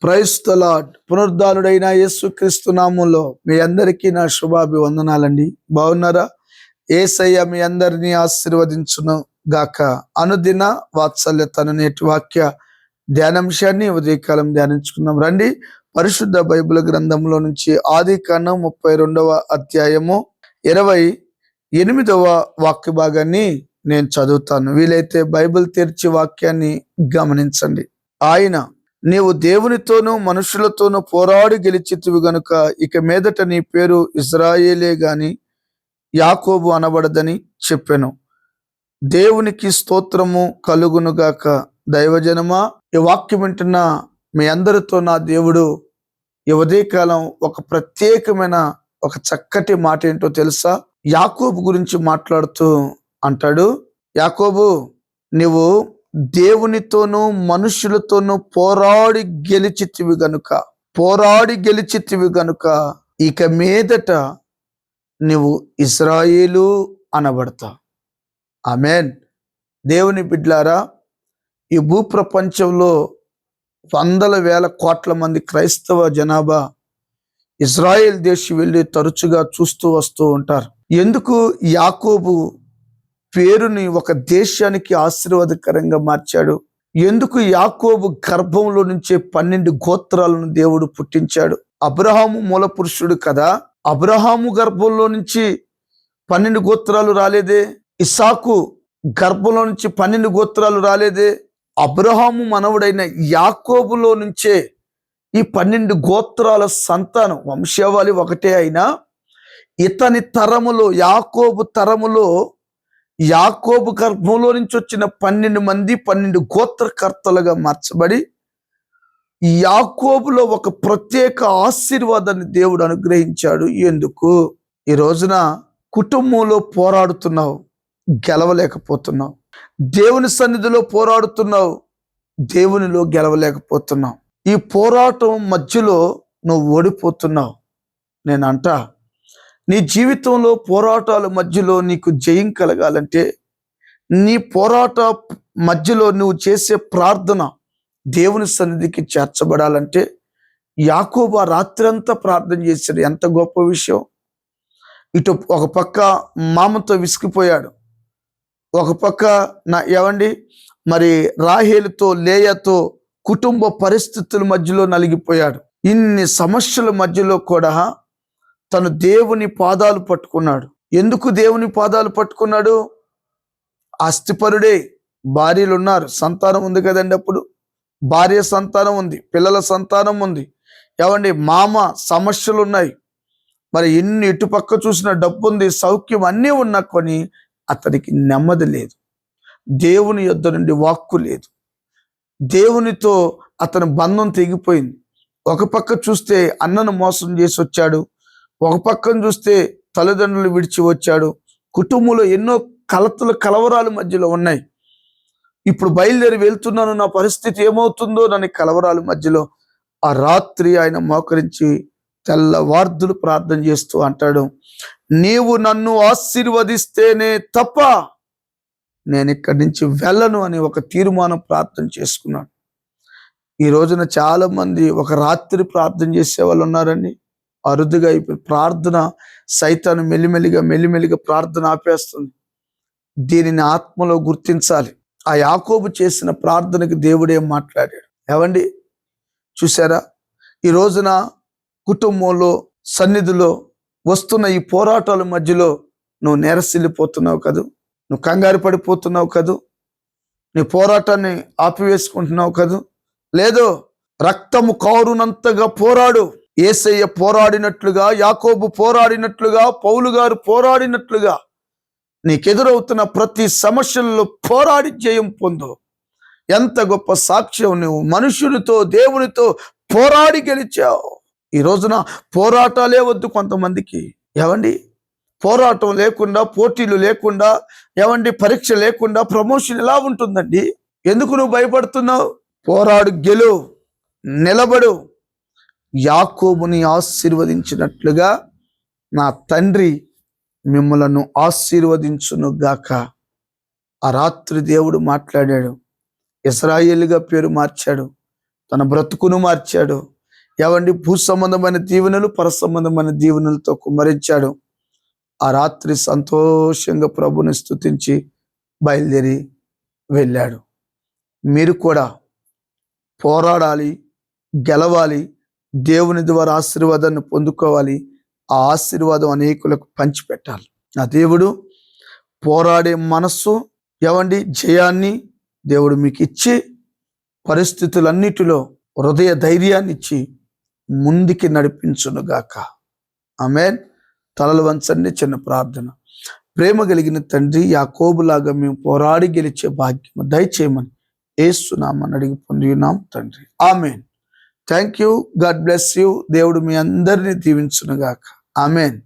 Praise the lord. పునరుద్ధానుడైన యేసుక్రీస్తు నామములో మీ అందరికీ నా శుభాభివందనాలండి. బాగున్నారా? యేసయ్య మీ అందరినీ ఆశీర్వదించును గాక. అనుదిన వాత్సల్యతను నేటి వాక్య ధ్యానాంశాన్ని ఉదయకాలం ధ్యానించుకుందాం రండి. పరిశుద్ధ బైబిల్ గ్రంథంలో నుంచి ఆదికాండం 32వ అధ్యాయము 28వ వాక్య భాగాన్ని నేను చదువుతాను. వీలైతే బైబిల్ తెరిచి వాక్యాన్ని గమనించండి. ఆయన, నీవు దేవునితోనూ మనుషులతోనూ పోరాడి గెలిచితివి గనుక ఇక మీదట నీ పేరు ఇజ్రాయేలే గాని యాకోబు అనబడదని చెప్పెను. దేవునికి స్తోత్రము కలుగునుగాక. దైవజనమా, ఈ వాక్యం వింటున్న మీ అందరితో నా దేవుడు ఈ ఉదయకాలం ఒక ప్రత్యేకమైన ఒక చక్కటి మాట ఏంటో తెలుసా? యాకోబు గురించి మాట్లాడుతూ అంటాడు, యాకోబు, నీవు దేవునితోనూ మనుషులతోనూ పోరాడి గెలిచితివి గనుక ఇక మీదట నువ్వు ఇశ్రాయేలు అనబడతావు. ఆమేన్. దేవుని బిడ్డలారా, ఈ భూప్రపంచంలో వందల వేల కోట్ల మంది క్రైస్తవ జనాభా ఇజ్రాయేల్ దేశం వెళ్ళి తరచుగా చూస్తూ వస్తూ ఉంటారు. ఎందుకు యాకోబు పేరుని ఒక దేశానికి ఆశీర్వాదకరంగా మార్చాడు? ఎందుకు యాకోబు గర్భంలో నుంచే 12 గోత్రాలను దేవుడు పుట్టించాడు? అబ్రహాము మూల పురుషుడు కదా. అబ్రహాము గర్భంలో నుంచి 12 గోత్రాలు రాలేదే? ఇస్సాకు గర్భంలో నుంచి 12 గోత్రాలు రాలేదే? అబ్రహాము మనవుడైన యాకోబులో నుంచే ఈ 12 గోత్రాల సంతానం, వంశావళి ఒకటే అయినా ఇతని తరములో, యాకోబు తరములో, యాకోబు గర్భంలో నుంచి వచ్చిన 12 మంది 12 గోత్రకర్తలుగా మార్చబడి యాకోబులో ఒక ప్రత్యేక ఆశీర్వాదాన్ని దేవుడు అనుగ్రహించాడు. ఎందుకు? ఈ రోజున కుటుంబంలో పోరాడుతున్నావు, గెలవలేకపోతున్నావు. దేవుని సన్నిధిలో పోరాడుతున్నావు, దేవునిలో గెలవలేకపోతున్నావు. ఈ పోరాటం మధ్యలో నువ్వు ఓడిపోతున్నావు. నేనంట, నీ జీవితంలో పోరాటాల మధ్యలో నీకు జయం కలగాలంటే, నీ పోరాట మధ్యలో నువ్వు చేసే ప్రార్థన దేవుని సన్నిధికి చేర్చబడాలంటే, యాకోబు ఆ రాత్రంతా ప్రార్థన చేశాడు. ఎంత గొప్ప విషయం! ఇటు ఒక పక్క మామతో విసిగిపోయాడు, ఒక పక్క మరి రాహేలుతో, లేయాతో కుటుంబ పరిస్థితుల మధ్యలో నలిగిపోయాడు. ఇన్ని సమస్యల మధ్యలో కూడా తను దేవుని పాదాలు పట్టుకున్నాడు. ఎందుకు దేవుని పాదాలు పట్టుకున్నాడు? ఆస్తిపరుడే, భార్యలు ఉన్నారు, సంతానం ఉంది కదండి. అప్పుడు భార్య సంతానం ఉంది, పిల్లల సంతానం ఉంది. మామ సమస్యలు ఉన్నాయి. మరి ఎన్ని ఇటుపక్క చూసిన డబ్బు ఉంది, సౌఖ్యం అన్నీ ఉన్నా కొని అతనికి నెమ్మది లేదు. దేవుని యొద్ద నుండి వాక్కు లేదు. దేవునితో అతని బంధం తెగిపోయింది. ఒక పక్క చూస్తే అన్నను మోసం చేసి వచ్చాడు, ఒక పక్కన చూస్తే తల్లిదండ్రులు విడిచి వచ్చాడు. కుటుంబంలో ఎన్నో కలవరాలు మధ్యలో ఉన్నాయి. ఇప్పుడు బయలుదేరి వెళ్తున్నాను, నా పరిస్థితి ఏమవుతుందో నన్ను కలవరాల మధ్యలో ఆ రాత్రి ఆయన మోకరించి తెల్లవార్దులు ప్రార్థన చేస్తూ అంటాడు, నీవు నన్ను ఆశీర్వదిస్తేనే తప్ప నేను ఇక్కడి నుంచి వెళ్ళను అని ఒక తీర్మానం ప్రార్థన చేసుకున్నాడు. ఈ రోజున చాలా మంది ఒక రాత్రి ప్రార్థన చేసే వాళ్ళు ఉన్నారండి. అరుదుగా అయిపోయి ప్రార్థన, సైతాను మెల్లిమెల్లిగా ప్రార్థన ఆపేస్తుంది. దీనిని ఆత్మలో గుర్తించాలి. ఆ యాకోబు చేసిన ప్రార్థనకి దేవుడేం మాట్లాడాడు? చూసారా? ఈ రోజున కుటుంబంలో, సన్నిధిలో వస్తున్న ఈ పోరాటాల మధ్యలో నువ్వు నెరసిల్లిపోతున్నావు కదూ, నువ్వు కంగారు పడిపోతున్నావు కదూ, నీ పోరాటాన్ని ఆపివేసుకుంటున్నావు కదూ. లేదో రక్తము కారునంతగా పోరాడు. యేసయ్య పోరాడినట్లుగా, యాకోబు పోరాడినట్లుగా, పౌలు గారు పోరాడినట్లుగా నీకెదురవుతున్న ప్రతి సమస్యల్లో పోరాడి జయం పొందు. ఎంత గొప్ప సాక్ష్యం! నువ్వు మనుషులతో, దేవునితో పోరాడి గెలిచావు. ఈ రోజున పోరాటాలే వద్దు కొంతమందికి. పోరాటం లేకుండా, పోటీలు లేకుండా, పరీక్ష లేకుండా ప్రమోషన్ ఎలా ఉంటుందండి? ఎందుకు నువ్వు భయపడుతున్నావు? పోరాడు, గెలు, నిలబడు. యాకోబుని ఆశీర్వదించినట్లుగా నా తండ్రి మిమ్మలను ఆశీర్వదించును గాక. ఆ రాత్రి దేవుడు మాట్లాడాడు, ఇశ్రాయేలుగా పేరు మార్చాడు. తన బ్రతుకును మార్చాడు. ఏవండి, భూ సంబంధమైన దీవెనలు పర సంబంధమైన దీవెనలతో కుమ్మరించాడు. ఆ రాత్రి సంతోషంగా ప్రభుని స్తుతించి బయలుదేరి వెళ్ళాడు. మీరు కూడా పోరాడాలి, గెలవాలి, దేవుని ద్వారా ఆశీర్వాదాన్ని పొందుకోవాలి. ఆ ఆశీర్వాదం అనేకులకు పంచిపెట్టాలి. ఆ దేవుడు పోరాడే మనస్సు, ఏవండి, జయాన్ని దేవుడు మీకు ఇచ్చి పరిస్థితులన్నిటిలో హృదయ ధైర్యాన్ని ఇచ్చి ముందుకి నడిపించునుగాక. ఆమేన్. తలలు వంచండి. చిన్న ప్రార్థన. ప్రేమ కలిగిన తండ్రి, యాకోబులాగా మేము పోరాడి గెలిచే భాగ్యం దయచేయమని యేసు నామమున అడిగి పొంది ఉన్నాం తండ్రి. Amen. Thank you. God bless you. దేవుడు మీ అందరినీ దీవించునుగాక. ఆమేన్.